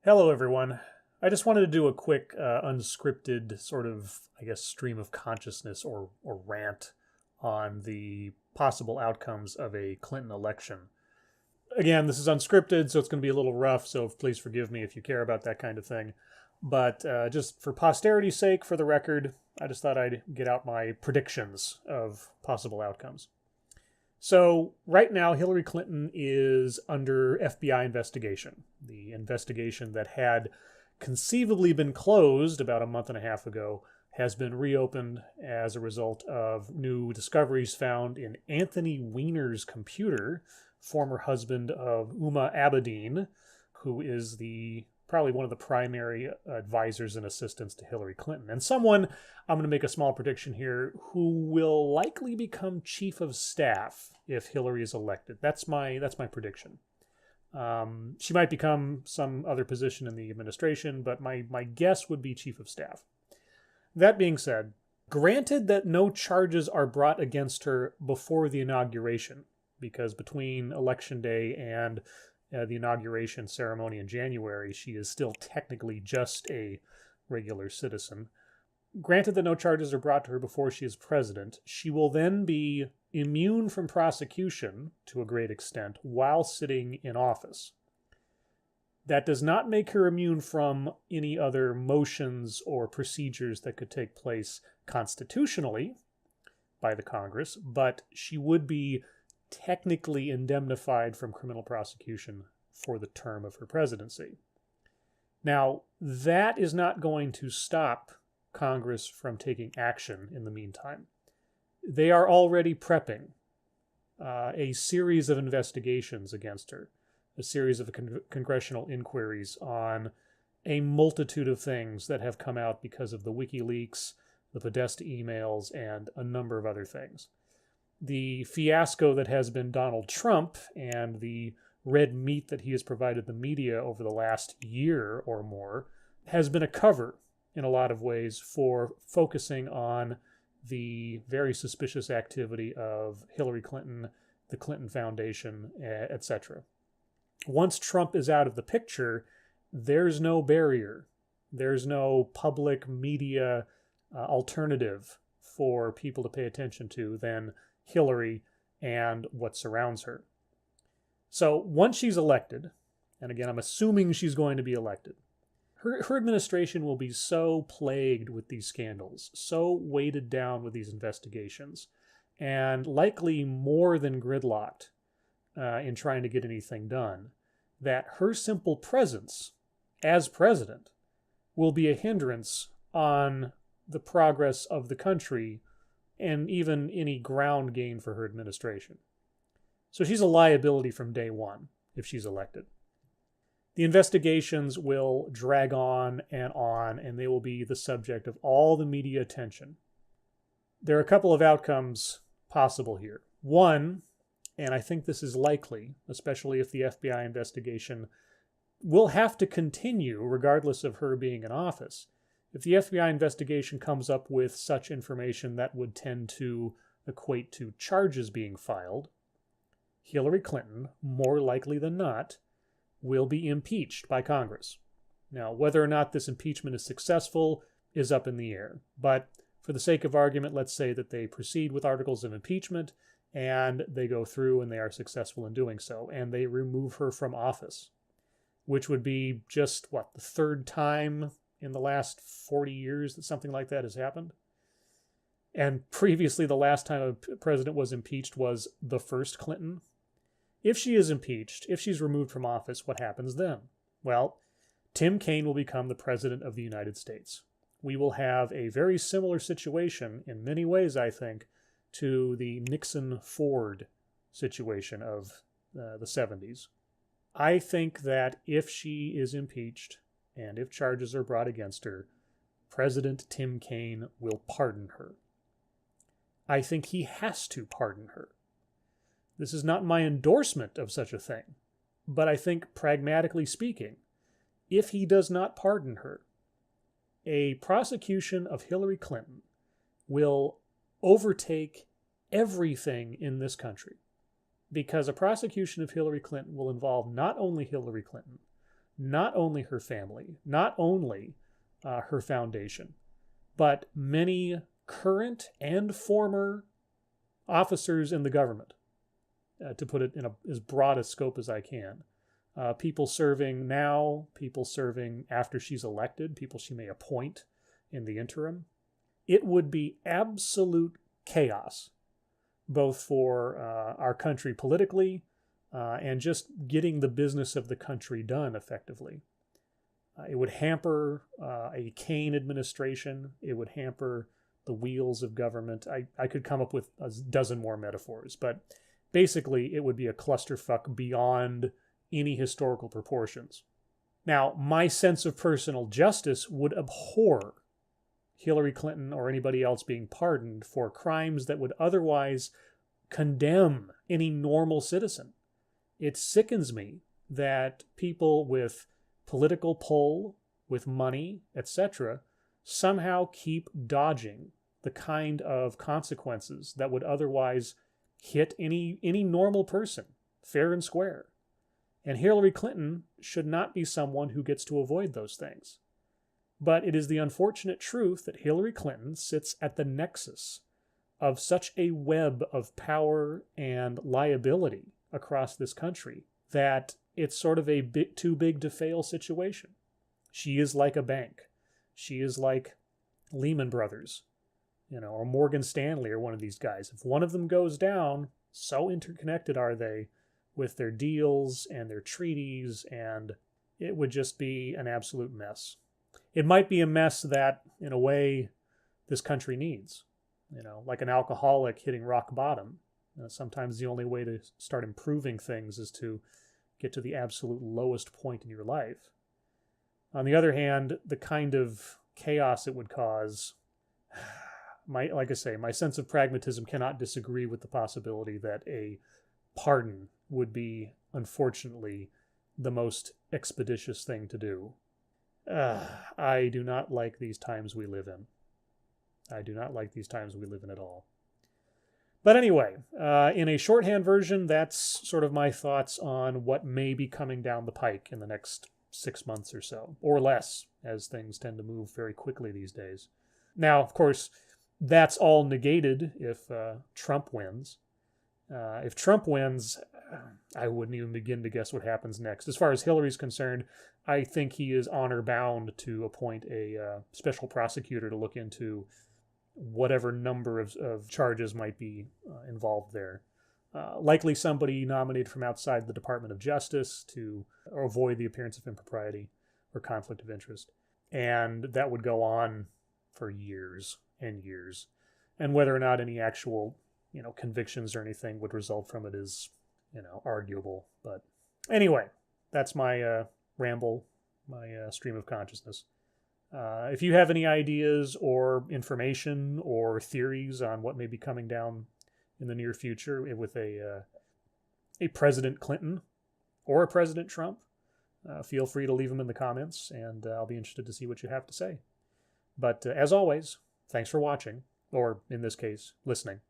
Hello, everyone. I just wanted to do a quick, unscripted sort of, stream of consciousness or rant on the possible outcomes of a Clinton election. Again, this is unscripted, so it's going to be a little rough, so please forgive me if you care about that kind of thing. But just for posterity's sake, for the record, I just thought I'd get out my predictions of possible outcomes. So right now, Hillary Clinton is under FBI investigation. The investigation that had conceivably been closed about a month and a half ago has been reopened as a result of new discoveries found in Anthony Weiner's computer, former husband of Uma Abedin, who is probably one of the primary advisors and assistants to Hillary Clinton. And someone, I'm going to make a small prediction here, who will likely become chief of staff if Hillary is elected. That's my prediction. She might become some other position in the administration, but my guess would be chief of staff. That being said, granted that no charges are brought against her before the inauguration, because between Election Day and the inauguration ceremony in January, she is still technically just a regular citizen. Granted that no charges are brought to her before she is president, she will then be immune from prosecution to a great extent while sitting in office. That does not make her immune from any other motions or procedures that could take place constitutionally by the Congress, but she would be technically indemnified from criminal prosecution for the term of her presidency. Now, that is not going to stop Congress from taking action in the meantime. They are already prepping a series of investigations against her, a series of congressional inquiries on a multitude of things that have come out because of the WikiLeaks, the Podesta emails, and a number of other things. The fiasco that has been Donald Trump and the red meat that he has provided the media over the last year or more has been a cover in a lot of ways for focusing on the very suspicious activity of Hillary Clinton, the Clinton Foundation, etc. Once Trump is out of the picture, there's no barrier. There's no public media alternative for people to pay attention to than Hillary and what surrounds her. So once she's elected, and again, I'm assuming she's going to be elected, her administration will be so plagued with these scandals, so weighted down with these investigations, and likely more than gridlocked in trying to get anything done, that her simple presence as president will be a hindrance on the progress of the country and even any ground gain for her administration. So she's a liability from day one if she's elected. The investigations will drag on, and they will be the subject of all the media attention. There are a couple of outcomes possible here. One, and I think this is likely, especially if the FBI investigation will have to continue regardless of her being in office. If the FBI investigation comes up with such information that would tend to equate to charges being filed, Hillary Clinton, more likely than not, will be impeached by Congress. Now, whether or not this impeachment is successful is up in the air. But for the sake of argument, let's say that they proceed with articles of impeachment and they go through and they are successful in doing so, and they remove her from office, which would be just, the third time in the last 40 years that something like that has happened? And previously, the last time a president was impeached was the first Clinton. If she is impeached, if she's removed from office, what happens then? Well, Tim Kaine will become the president of the United States. We will have a very similar situation in many ways, I think, to the Nixon-Ford situation of the 70s. I think that if she is impeached and if charges are brought against her, President Tim Kaine will pardon her. I think he has to pardon her. This is not my endorsement of such a thing, but I think, pragmatically speaking, if he does not pardon her, a prosecution of Hillary Clinton will overtake everything in this country, because a prosecution of Hillary Clinton will involve not only Hillary Clinton, not only her family, not only her foundation, but many current and former officers in the government, to put it in as broad a scope as I can. People serving now, people serving after she's elected, people she may appoint in the interim. It would be absolute chaos, both for our country politically and just getting the business of the country done effectively. It would hamper a Kane administration. It would hamper the wheels of government. I could come up with a dozen more metaphors, but basically it would be a clusterfuck beyond any historical proportions. Now, my sense of personal justice would abhor Hillary Clinton or anybody else being pardoned for crimes that would otherwise condemn any normal citizen. It sickens me that people with political pull, with money, etc., somehow keep dodging the kind of consequences that would otherwise hit any normal person, fair and square. And Hillary Clinton should not be someone who gets to avoid those things. But it is the unfortunate truth that Hillary Clinton sits at the nexus of such a web of power and liability across this country that it's sort of a bit too big to fail situation. She is like a bank. She is like Lehman Brothers, or Morgan Stanley or one of these guys. If one of them goes down, so interconnected are they with their deals and their treaties, and it would just be an absolute mess. It might be a mess that, in a way, this country needs. Like an alcoholic hitting rock bottom. Sometimes the only way to start improving things is to get to the absolute lowest point in your life. On the other hand, the kind of chaos it would cause, like I say, my sense of pragmatism cannot disagree with the possibility that a pardon would be, unfortunately, the most expeditious thing to do. I do not like these times we live in. I do not like these times we live in at all. But anyway, in a shorthand version, that's sort of my thoughts on what may be coming down the pike in the next 6 months or so, or less, as things tend to move very quickly these days. Now, of course, that's all negated if Trump wins. If Trump wins, I wouldn't even begin to guess what happens next. As far as Hillary's concerned, I think he is honor bound to appoint a special prosecutor to look into whatever number of charges might be involved there. Likely somebody nominated from outside the Department of Justice to avoid the appearance of impropriety or conflict of interest. And that would go on for years and years. And whether or not any actual convictions or anything would result from it is, arguable. But anyway, that's my ramble, my stream of consciousness. If you have any ideas or information or theories on what may be coming down in the near future with a President Clinton or a President Trump, feel free to leave them in the comments, and I'll be interested to see what you have to say. But as always, thanks for watching, or in this case, listening.